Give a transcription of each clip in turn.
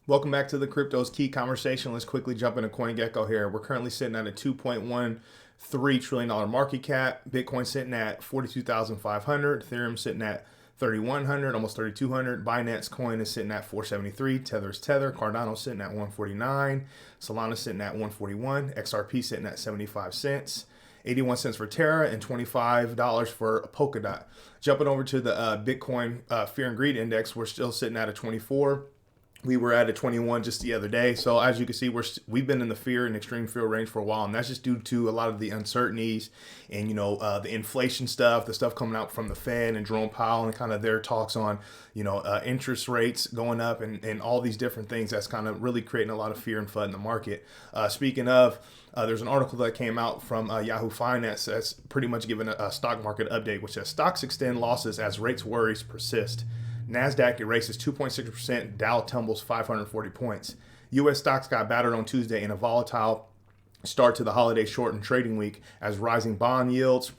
Welcome back to the Crypto's Key Conversation. Let's quickly jump into CoinGecko here. We're currently sitting at a $2.13 trillion market cap. Bitcoin sitting at 42,500. Ethereum sitting at 3,100, almost 3,200. Binance Coin is sitting at 473. Tether's Tether. Cardano sitting at 149. Solana sitting at 141. XRP sitting at 75 cents. 81 cents for Terra and $25 for Polkadot. Jumping over to the Bitcoin Fear and Greed Index, we're still sitting at a 24. We were at a 21 just the other day. So as you can see, we've been in the fear and extreme fear range for a while, and that's just due to a lot of the uncertainties and the inflation stuff, the stuff coming out from the Fed and Jerome Powell and kind of their talks on interest rates going up and all these different things. That's kind of really creating a lot of fear and FUD in the market. Speaking of, there's an article that came out from Yahoo Finance that's pretty much giving a stock market update, which says stocks extend losses as rates worries persist. NASDAQ erases 2.6%, Dow tumbles 540 points. U.S. stocks got battered on Tuesday in a volatile start to the holiday shortened trading week as rising bond yields,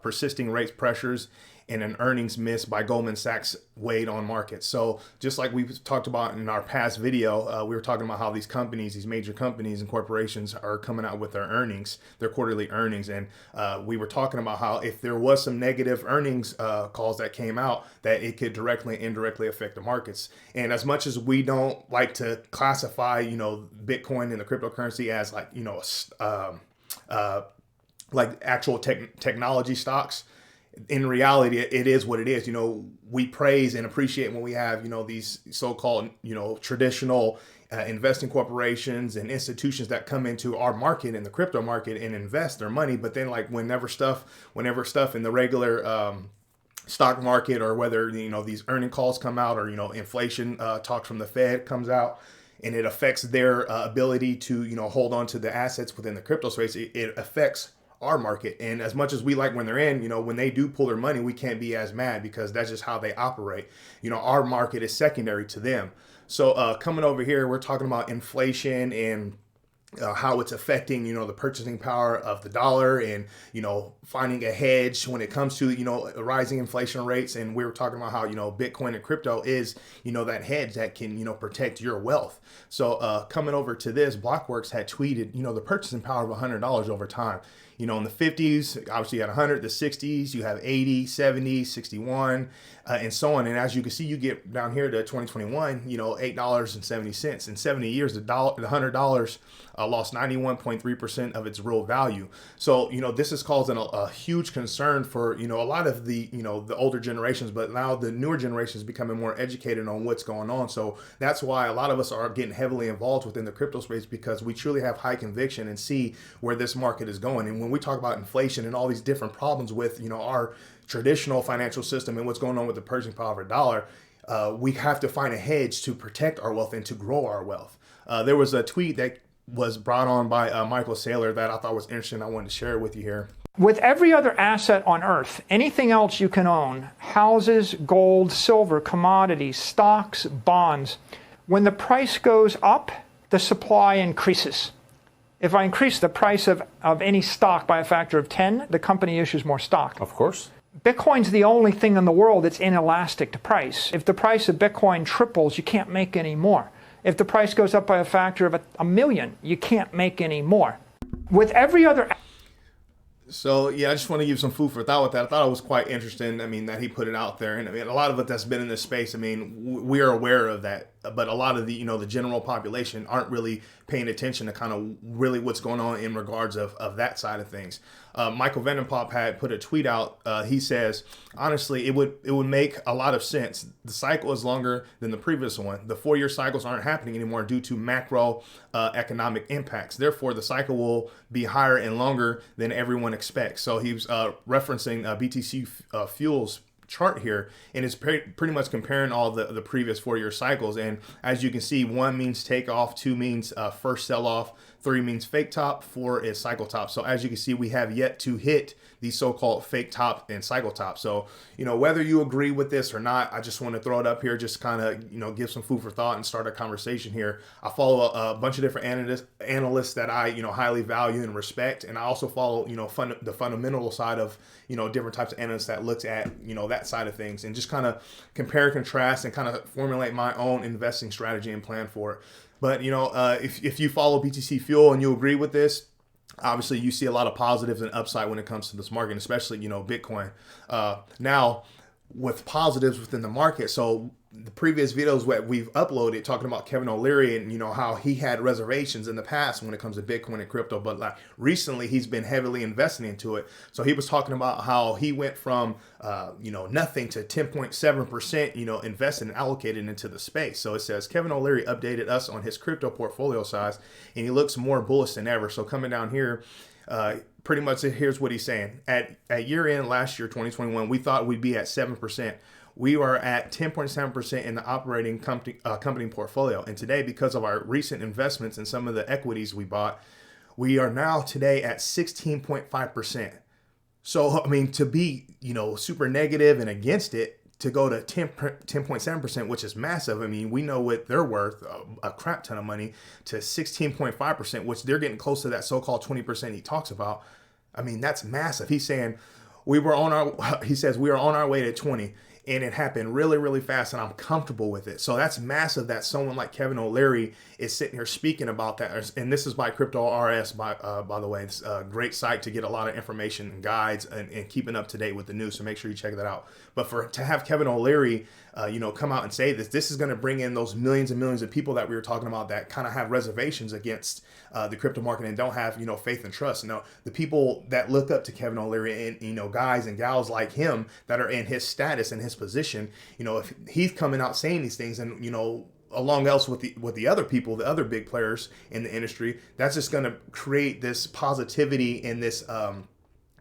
persisting rates pressures, and an earnings miss by Goldman Sachs weighed on markets. So just like we talked about in our past video, we were talking about how these companies, these major companies and corporations are coming out with their earnings, their quarterly earnings. And we were talking about how if there was some negative earnings calls that came out, that it could directly and indirectly affect the markets. And as much as we don't like to classify, Bitcoin and the cryptocurrency as like actual technology stocks, in reality, it is what it is. We praise and appreciate when we have, these so-called, traditional investing corporations and institutions that come into our market, in the crypto market, and invest their money. But then whenever stuff in the regular stock market, or whether, these earning calls come out, or, inflation talks from the Fed comes out, and it affects their ability to, hold on to the assets within the crypto space, it affects our market. And as much as we like when they're in, when they do pull their money, we can't be as mad because that's just how they operate. Our market is secondary to them. So coming over here, we're talking about inflation and how it's affecting, the purchasing power of the dollar, and, finding a hedge when it comes to, rising inflation rates. And we were talking about how, Bitcoin and crypto is, that hedge that can, protect your wealth. So coming over to this, Blockworks had tweeted, the purchasing power of $100 over time. In the 50s, obviously you had 100, the 60s, you have 80, 70, 61, and so on. And as you can see, you get down here to 2021, $8.70. In 70 years, the $100 lost 91.3% of its real value. So, this is causing a huge concern for, a lot of the, the older generations, but now the newer generations becoming more educated on what's going on. So that's why a lot of us are getting heavily involved within the crypto space, because we truly have high conviction and see where this market is going. And when we talk about inflation and all these different problems with, our traditional financial system and what's going on with the purchasing power of a dollar, we have to find a hedge to protect our wealth and to grow our wealth. There was a tweet that was brought on by Michael Saylor that I thought was interesting. I wanted to share it with you here. With every other asset on earth, anything else you can own, houses, gold, silver, commodities, stocks, bonds, when the price goes up, the supply increases. If I increase the price of any stock by a factor of 10, the company issues more stock. Of course. Bitcoin's the only thing in the world that's inelastic to price. If the price of Bitcoin triples, you can't make any more. If the price goes up by a factor of a million, you can't make any more. With every other... So, yeah, I just want to give some food for thought with that. I thought it was quite interesting, that he put it out there. And, a lot of it that's been in this space, we are aware of that. But a lot of the, the general population aren't really paying attention to kind of really what's going on in regards of that side of things. Michael Vandenpop had put a tweet out. He says, honestly, it would make a lot of sense. The cycle is longer than the previous one. The 4-year cycles aren't happening anymore due to macro economic impacts. Therefore, the cycle will be higher and longer than everyone expects. So he was referencing BTC Fuel's chart here, and it's pretty much comparing all the previous 4-year cycles. And as you can see, 1 means take off, 2 means first sell off, 3 means fake top, 4 is cycle top. So as you can see, we have yet to hit the so-called fake top and cycle top. So, whether you agree with this or not, I just want to throw it up here, just kind of, give some food for thought and start a conversation here. I follow a bunch of different analysts that I, highly value and respect. And I also follow, the fundamental side of, different types of analysts that looks at, that side of things, and just kind of compare, contrast, and kind of formulate my own investing strategy and plan for it. But, if you follow BTC Fuel and you agree with this, obviously you see a lot of positives and upside when it comes to this market, especially, Bitcoin. Now, with positives within the market, so the previous videos that we've uploaded talking about Kevin O'Leary and how he had reservations in the past when it comes to Bitcoin and crypto, but like recently he's been heavily investing into it. So he was talking about how he went from nothing to 10.7% invested and allocated into the space. So it says Kevin O'Leary updated us on his crypto portfolio size, and he looks more bullish than ever. So coming down here, pretty much here's what he's saying. At year end last year, 2021, we thought we'd be at 7%. We are at 10.7% in the operating company portfolio. And today, because of our recent investments in some of the equities we bought, we are now today at 16.5%. So, I mean, to be, super negative and against it, to go to 10.7%, which is massive. I mean, we know what they're worth, a crap ton of money, to 16.5%, which they're getting close to that so-called 20% he talks about. I mean, that's massive. He's saying we are on our way to 20. And it happened really, really fast, and I'm comfortable with it. So that's massive that someone like Kevin O'Leary is sitting here speaking about that. And this is by Crypto RS, by the way. It's a great site to get a lot of information and guides and keeping up to date with the news. So make sure you check that out. But to have Kevin O'Leary, come out and say this is going to bring in those millions and millions of people that we were talking about that kind of have reservations against the crypto market and don't have, faith and trust. The people that look up to Kevin O'Leary and, guys and gals like him that are in his status and his position, if he's coming out saying these things and, along else with the other people, the other big players in the industry, that's just going to create this positivity and this,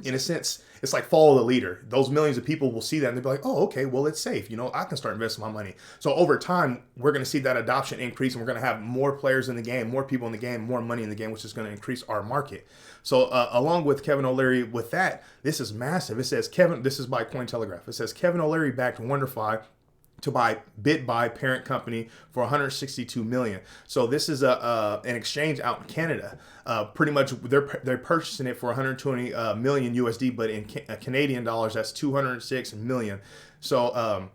in a sense, it's like follow the leader. Those millions of people will see that and they'll be like, oh, okay, well, it's safe. I can start investing my money. So over time, we're going to see that adoption increase, and we're going to have more players in the game, more people in the game, more money in the game, which is going to increase our market. So along with Kevin O'Leary with that, this is massive. It says this is by Cointelegraph. It says Kevin O'Leary backed WonderFi to buy Bitbuy parent company for 162 million. So this is an exchange out in Canada. Pretty much they're purchasing it for 120 million USD, but in Canadian dollars that's 206 million. So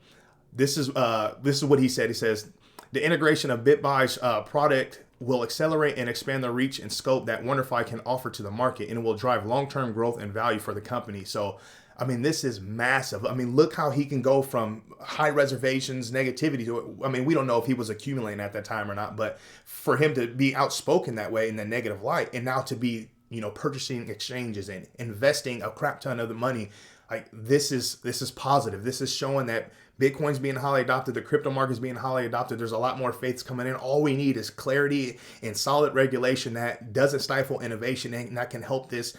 this is what he said. He says the integration of Bitbuy's product will accelerate and expand the reach and scope that WonderFi can offer to the market, and it will drive long-term growth and value for the company. So I mean, this is massive. I mean, look how he can go from high reservations, negativity to, I mean, we don't know if he was accumulating at that time or not, but for him to be outspoken that way in the negative light, and now to be, purchasing exchanges and investing a crap ton of the money, like this is positive. This is showing that Bitcoin's being highly adopted. The crypto market's being highly adopted. There's a lot more faiths coming in. All we need is clarity and solid regulation that doesn't stifle innovation, and that can help this,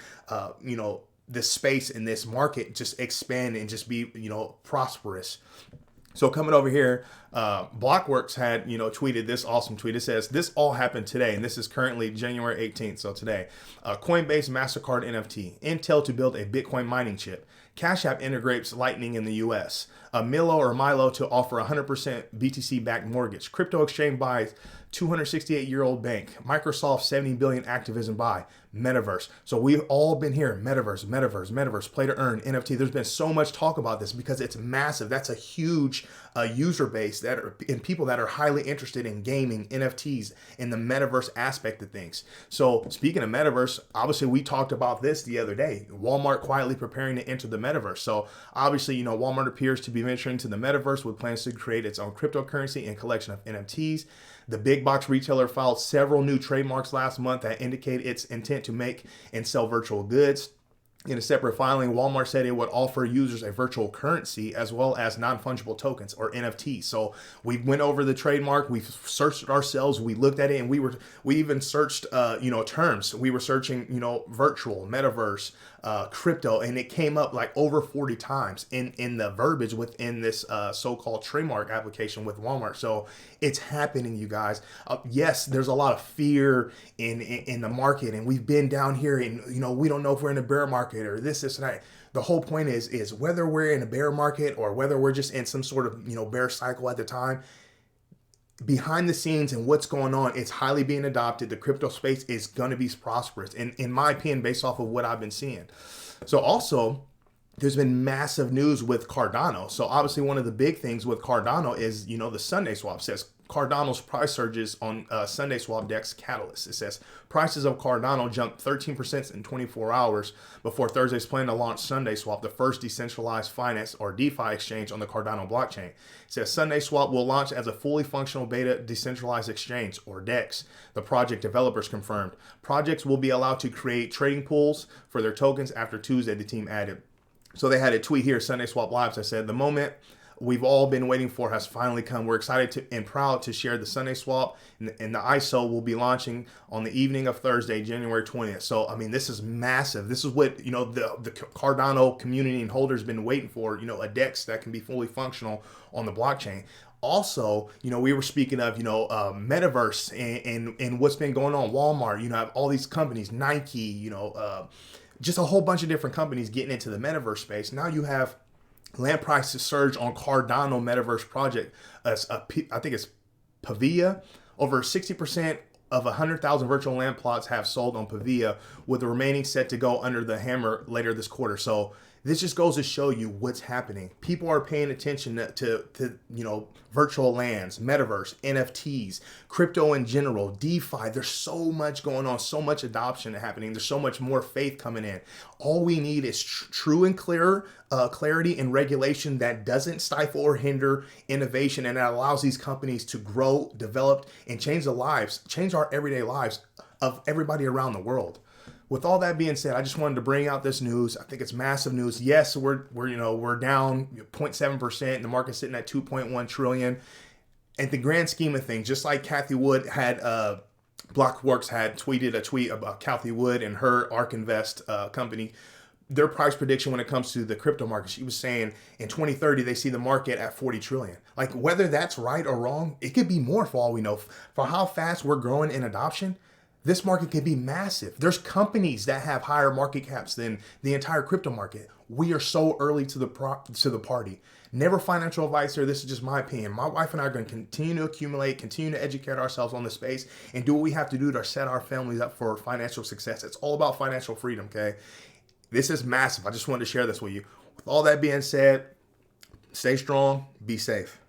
this space in this market just expand and just be, prosperous. So coming over here, Blockworks had, tweeted this awesome tweet. It says, this all happened today, and this is currently January 18th. So today, Coinbase MasterCard NFT, Intel to build a Bitcoin mining chip, Cash App integrates Lightning in the US, Milo to offer 100% BTC-backed mortgage, crypto exchange buys 268-year-old bank, Microsoft 70 billion activism buy, Metaverse. So we've all been here, Metaverse, play to earn, NFT. There's been so much talk about this because it's massive. That's a huge user base and people that are highly interested in gaming, NFTs, and the Metaverse aspect of things. So speaking of Metaverse, obviously we talked about this the other day, Walmart quietly preparing to enter the Metaverse. So obviously, Walmart appears to be venturing to the Metaverse with plans to create its own cryptocurrency and collection of NFTs. The big box retailer filed several new trademarks last month that indicate its intent to make and sell virtual goods. In a separate filing, Walmart said it would offer users a virtual currency as well as non-fungible tokens, or NFTs. So we went over the trademark, we searched it ourselves, we looked at it, and we even searched terms. We were searching, virtual, metaverse, crypto, and it came up like over 40 times in the verbiage within this so-called trademark application with Walmart. So it's happening, you guys. Yes, there's a lot of fear in the market, and we've been down here, and we don't know if we're in a bear market or this and that. The whole point is whether we're in a bear market or whether we're just in some sort of bear cycle at the time, behind the scenes and what's going on, it's highly being adopted. The crypto space is going to be prosperous, in my opinion, based off of what I've been seeing. So also, there's been massive news with Cardano. So obviously one of the big things with Cardano is, the SundaeSwap says Cardano's price surges on SundaeSwap DEX Catalyst. It says prices of Cardano jumped 13% in 24 hours before Thursday's plan to launch SundaeSwap, the first decentralized finance or DeFi exchange on the Cardano blockchain. It says SundaeSwap will launch as a fully functional beta decentralized exchange or DEX. The project developers confirmed. Projects will be allowed to create trading pools for their tokens after Tuesday, the team added. So they had a tweet here, SundaeSwap Live, that said, the moment we've all been waiting for has finally come. We're excited and proud to share the SundaeSwap, and the ISO will be launching on the evening of Thursday, January 20th. So, this is massive. This is what, the Cardano community and holders been waiting for, a DEX that can be fully functional on the blockchain. Also, we were speaking of, Metaverse and what's been going on. Walmart, have all these companies, Nike, just a whole bunch of different companies getting into the Metaverse space. Now you have land prices surge on Cardano Metaverse project. I think it's Pavia. Over 60% of 100,000 virtual land plots have sold on Pavia, with the remaining set to go under the hammer later this quarter. So this just goes to show you what's happening. People are paying attention to virtual lands, metaverse, NFTs, crypto in general, DeFi. There's so much going on, so much adoption happening. There's so much more faith coming in. All we need is true and clear clarity and regulation that doesn't stifle or hinder innovation, and that allows these companies to grow, develop, and change our everyday lives of everybody around the world. With all that being said, I just wanted to bring out this news. I think it's massive news. Yes, we're down 0.7%. The market's sitting at 2.1 trillion. And the grand scheme of things, just like Cathie Wood had, Blockworks had tweeted a tweet about Cathie Wood and her ARK Invest company, their price prediction when it comes to the crypto market. She was saying in 2030 they see the market at 40 trillion. Like, whether that's right or wrong, it could be more for all we know. For how fast we're growing in adoption, this market could be massive. There's companies that have higher market caps than the entire crypto market. We are so early to the party. Never financial advice here. This is just my opinion. My wife and I are going to continue to accumulate, continue to educate ourselves on the space, and do what we have to do to set our families up for financial success. It's all about financial freedom, okay? This is massive. I just wanted to share this with you. With all that being said, stay strong, be safe.